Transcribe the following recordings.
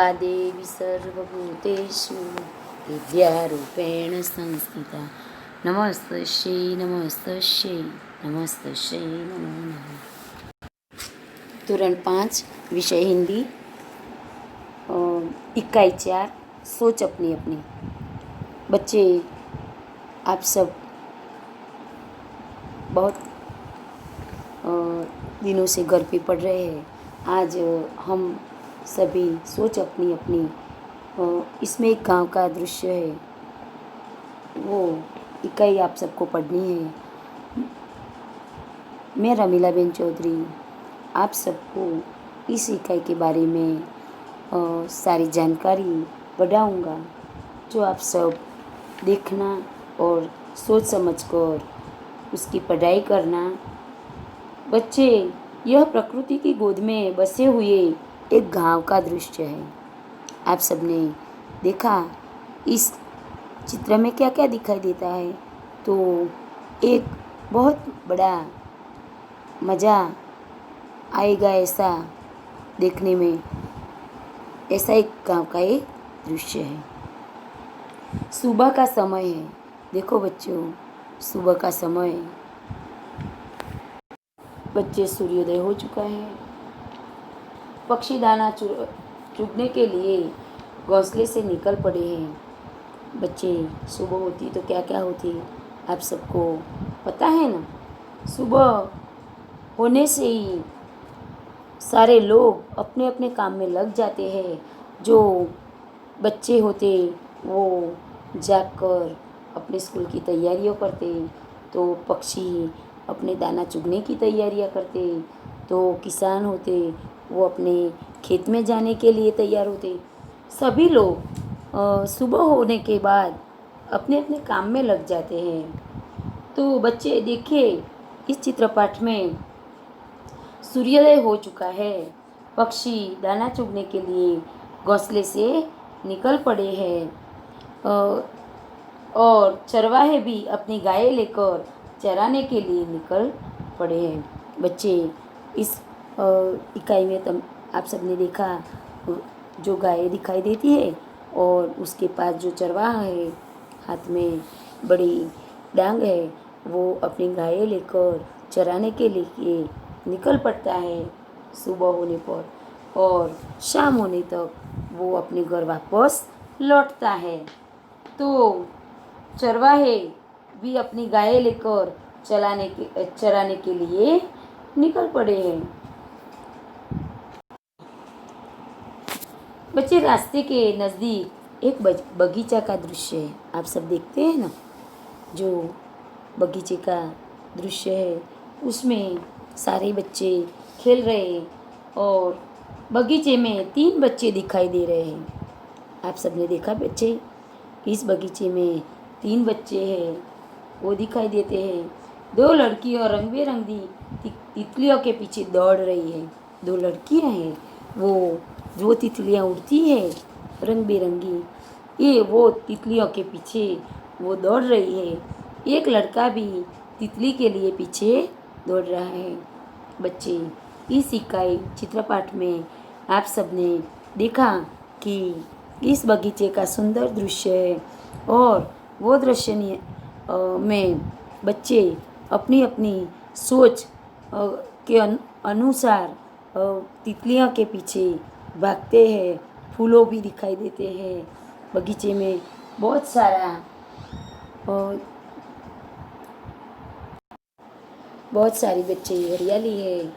या देवी सर्वभूतेषु विद्यारूपेण संस्थिता नमस्तस्यै नमस्तस्यै नमस्तस्यै नमो नमः। धोरण 5 विषय हिंदी इकाई 4 सोच अपनी अपनी। बच्चे आप सब बहुत दिनों से घर पे पढ़ रहे हैं। आज हम सभी सोच अपनी अपनी इसमें एक गांव का दृश्य है, वो इकाई आप सबको पढ़नी है। मैं रमीलाबेन चौधरी आप सबको इस इकाई के बारे में सारी जानकारी बढ़ाऊँगा, जो आप सब देखना और सोच समझकर उसकी पढ़ाई करना। बच्चे, यह प्रकृति की गोद में बसे हुए एक गांव का दृश्य है। आप सबने देखा इस चित्र में क्या क्या दिखाई देता है, तो एक बहुत बड़ा मज़ा आएगा ऐसा देखने में। ऐसा एक गांव का एक दृश्य है। सुबह का समय है। देखो बच्चों, सुबह का समय, बच्चे सूर्योदय हो चुका है। पक्षी दाना चुगने के लिए घोंसले से निकल पड़े हैं। बच्चे, सुबह होती तो क्या क्या होती आप सबको पता है ना। सुबह होने से ही सारे लोग अपने अपने काम में लग जाते हैं। जो बच्चे होते वो जाकर अपने स्कूल की तैयारियां करते, तो पक्षी अपने दाना चुगने की तैयारियां करते, तो किसान होते वो अपने खेत में जाने के लिए तैयार होते। सभी लोग सुबह होने के बाद अपने अपने काम में लग जाते हैं। तो बच्चे देखिए, इस चित्रपट में सूर्योदय हो चुका है। पक्षी दाना चुगने के लिए घोंसले से निकल पड़े हैं और चरवाहे भी अपनी गायें लेकर चराने के लिए निकल पड़े हैं। बच्चे, इस इकाई में आप सबने देखा जो गाय दिखाई देती है और उसके पास जो चरवाहा है, हाथ में बड़ी डांग है, वो अपनी गायें लेकर चराने के लिए निकल पड़ता है सुबह होने पर, और शाम होने तक वो अपने घर वापस लौटता है। तो चरवाहे भी अपनी गायें लेकर चराने के लिए निकल पड़े हैं। बच्चे, रास्ते के नज़दीक एक बगीचा का दृश्य है। आप सब देखते हैं ना, जो बगीचे का दृश्य है उसमें सारे बच्चे खेल रहे हैं और बगीचे में 3 बच्चे दिखाई दे रहे हैं। आप सबने देखा बच्चे, इस बगीचे में 3 बच्चे हैं, वो दिखाई देते हैं। 2 लड़कियां रंग बिरंगी तितलियों के पीछे दौड़ रही है। 2 लड़कियां हैं, वो जो तितलियां उड़ती है रंग बिरंगी, ये वो तितलियों के पीछे वो दौड़ रही है। एक लड़का भी तितली के लिए पीछे दौड़ रहा है। बच्चे, इस इकाई चित्रपट में आप सबने देखा कि इस बगीचे का सुंदर दृश्य है और वो दृश्य में बच्चे अपनी अपनी सोच के अनुसार तितलियों के पीछे भागते हैं। फूलों भी दिखाई देते हैं बगीचे में। बहुत सारी बच्चे हरियाली है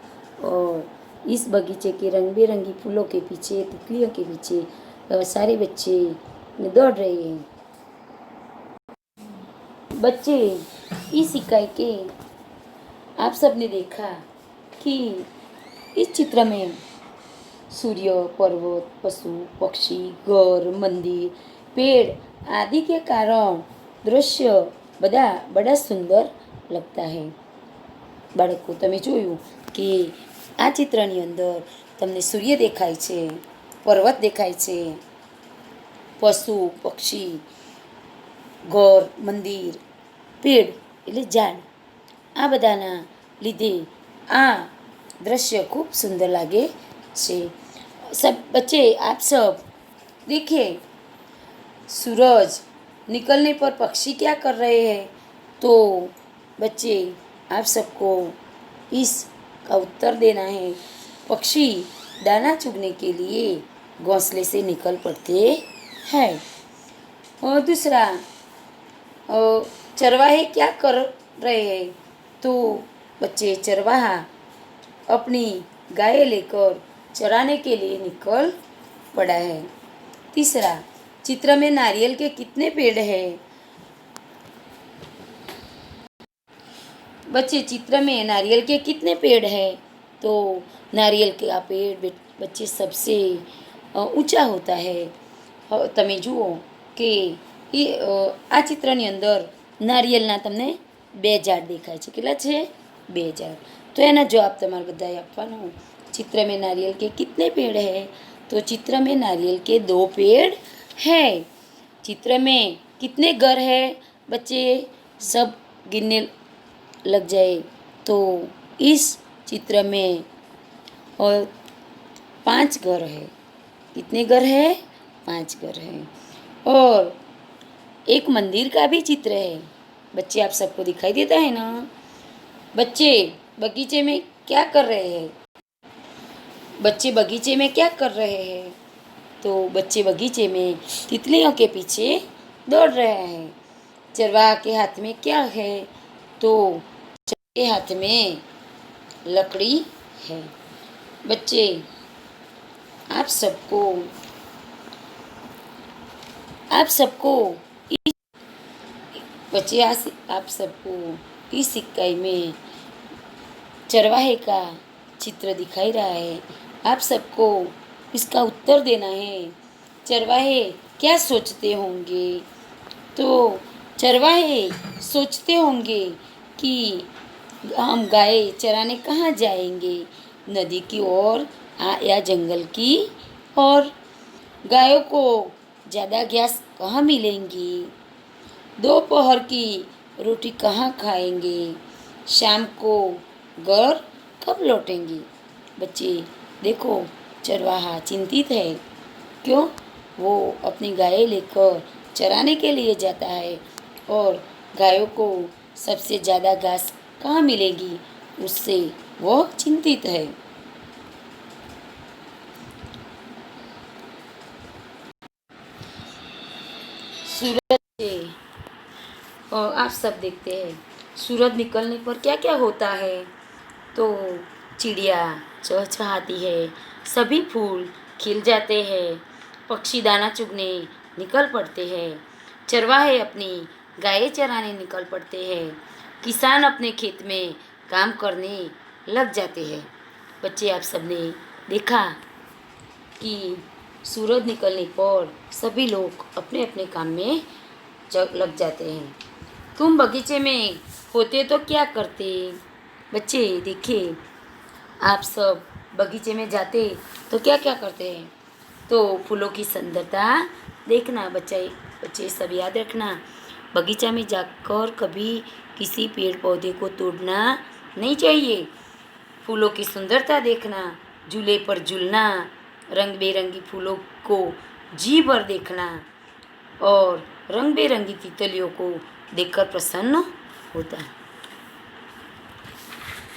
और इस बगीचे के रंग बिरंगी फूलों के पीछे, तितलियों के पीछे सारे बच्चे दौड़ रहे हैं। बच्चे, इस इकाई के आप सबने देखा कि इस चित्र में सूर्य, पर्वत, पशु, पक्षी, घर, मंदिर, पेड़ आदि के कारण दृश्य बड़ा सुंदर लगता है। बाળકો, તમે જોયું કે આ ચિત્રની અંદર તમને સૂર્ય દેખાય છે, પર્વત દેખાય છે, પશુ, પક્ષી, ઘર, મંદિર, પેડ એટલે ઝાડ, આ બધાના લીધે આ દૃશ્ય ખૂબ સુંદર લાગે છે। सब बच्चे, आप सब देखिए, सूरज निकलने पर पक्षी क्या कर रहे हैं? तो बच्चे आप सबको इसका उत्तर देना है। पक्षी दाना चुगने के लिए घोंसले से निकल पड़ते हैं। और दूसरा, चरवाहे क्या कर रहे हैं? तो बच्चे चरवाहा अपनी गाय लेकर चराने के लिए निकल पड़ा है। तीसरा, चित्र में नारियल के कितने पेड़ हैं? बच्चे चित्र में नारियल के कितने पेड़ हैं? तो नारियल का पेड़ बच्चे सबसे ઊંચા होता है। તમે જુઓ કે આ ચિત્રની અંદર નારિયેલના તમને 2 ઝાડ દેખાય છે। કેટલા છે? 2 ઝાડ। તો એના જવાબ તમારે બધાએ આપવાનો। चित्र में नारियल के कितने पेड़ हैं? तो चित्र में नारियल के 2 पेड़ हैं। चित्र में कितने घर हैं? बच्चे सब गिनने लग जाए तो इस चित्र में और 5 घर है। कितने घर है? 5 घर है। और एक मंदिर का भी चित्र है। बच्चे आप सबको दिखाई देता है ना? बच्चे बगीचे में क्या कर रहे हैं? बच्चे बगीचे में क्या कर रहे हैं? तो बच्चे बगीचे में तितलियों के पीछे दौड़ रहे हैं। चरवाहा के हाथ में क्या है? तो चरवाहे के हाथ में लकड़ी है। बच्चे आप सबको इस इकाई में चरवाहे का चित्र दिखाई रहा है। आप सबको इसका उत्तर देना है। चरवाहे क्या सोचते होंगे? तो चरवाहे सोचते होंगे कि हम गाय चराने कहाँ जाएंगे? नदी की ओर या जंगल की और गायों को ज़्यादा घास कहाँ मिलेंगी? दोपहर की रोटी कहाँ खाएंगे? शाम को घर कब लौटेंगी? बच्चे देखो, चरवाहा चिंतित है। क्यों? वो अपनी गाय लेकर चराने के लिए जाता है और गायों को सबसे ज़्यादा घास कहाँ मिलेगी, उससे वो चिंतित है। सूरज से और आप सब देखते हैं, सूरज निकलने पर क्या क्या होता है? तो चिड़िया चहचहाती है, सभी फूल खिल जाते हैं, पक्षी दाना चुगने निकल पड़ते हैं, चरवाहे अपनी गायें चराने निकल पड़ते हैं, किसान अपने खेत में काम करने लग जाते हैं। बच्चे आप सबने देखा कि सूरज निकलने पर सभी लोग अपने अपने काम में लग जाते हैं। तुम बगीचे में होते तो क्या करते? बच्चे देखिए, आप सब बगीचे में जाते तो क्या क्या करते हैं? तो फूलों की सुंदरता देखना। बच्चे सब याद रखना, बगीचा में जाकर कभी किसी पेड़ पौधे को तोड़ना नहीं चाहिए। फूलों की सुंदरता देखना, झूले पर झूलना, रंग बेरंगी फूलों को जी भर देखना और रंग बेरंगी तितलियों को देखकर प्रसन्न होता है।